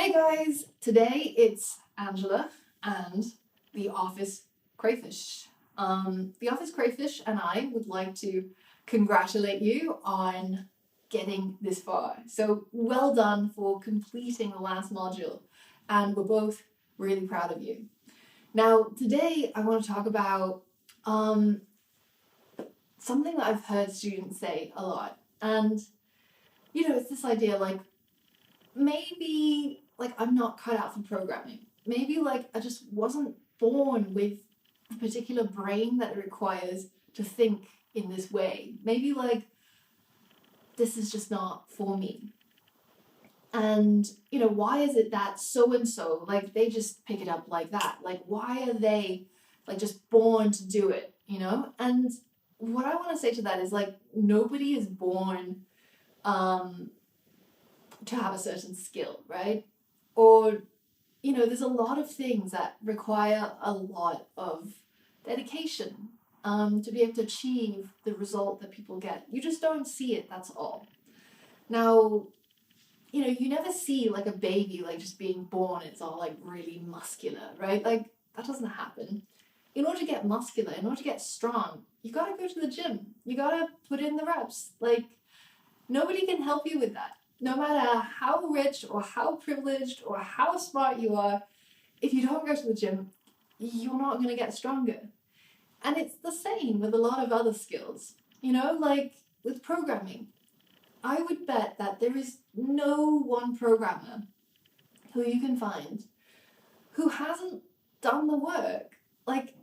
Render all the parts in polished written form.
Hey guys, today it's Angela and the Office Crayfish. The Office Crayfish and I would like to congratulate you on getting this far. So well done for completing the last module, and we're both really proud of you. Now, today I want to talk about something that I've heard students say a lot, and it's this idea maybe I'm not cut out for programming. Maybe I just wasn't born with the particular brain that it requires to think in this way. Maybe this is just not for me. And why is it that so and so they just pick it up like that? Why are they just born to do it, And what I want to say to that is nobody is born to have a certain skill, right? Or, there's a lot of things that require a lot of dedication to be able to achieve the result that people get. You just don't see it, that's all. Now, you never see a baby just being born, it's all really muscular, right? That doesn't happen. In order to get muscular, in order to get strong, you gotta go to the gym. You gotta put in the reps. Nobody can help you with that. No matter how rich or how privileged or how smart you are, if you don't go to the gym, you're not going to get stronger. And it's the same with a lot of other skills. With programming, I would bet that there is no one programmer who you can find who hasn't done the work.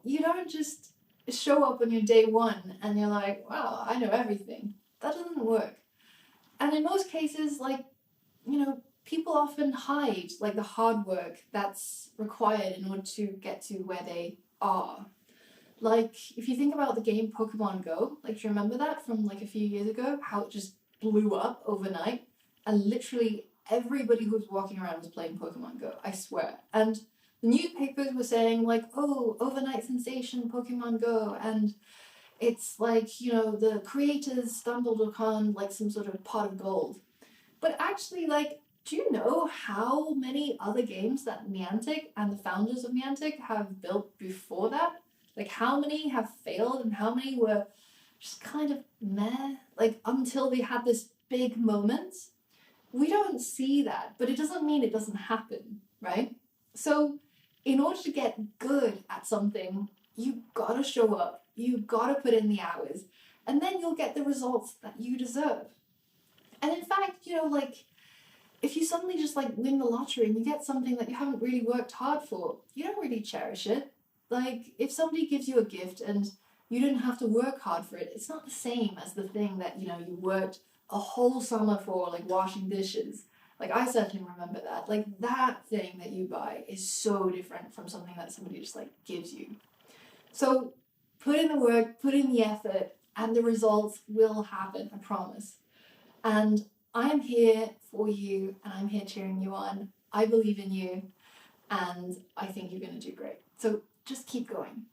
You don't just show up on your day one and you're like, wow, I know everything. That doesn't work. And in most cases, people often hide the hard work that's required in order to get to where they are. If you think about the game Pokemon Go, do you remember that from a few years ago? How it just blew up overnight, and literally everybody who was walking around was playing Pokemon Go, I swear. And the newspapers were saying oh, overnight sensation Pokemon Go, and it's the creators stumbled upon some sort of pot of gold. But actually, do you know how many other games that Niantic and the founders of Niantic have built before that? How many have failed and how many were just kind of meh, until they had this big moment? We don't see that, but it doesn't mean it doesn't happen, right? So in order to get good at something, you gotta show up. You gotta put in the hours, and then you'll get the results that you deserve. And in fact, if you suddenly just win the lottery and you get something that you haven't really worked hard for, you don't really cherish it. If somebody gives you a gift and you didn't have to work hard for it, it's not the same as the thing that, you worked a whole summer for, washing dishes. I certainly remember that. That thing that you buy is so different from something that somebody just gives you. So put in the work, put in the effort, and the results will happen, I promise. And I am here for you, and I'm here cheering you on. I believe in you, and I think you're going to do great. So just keep going.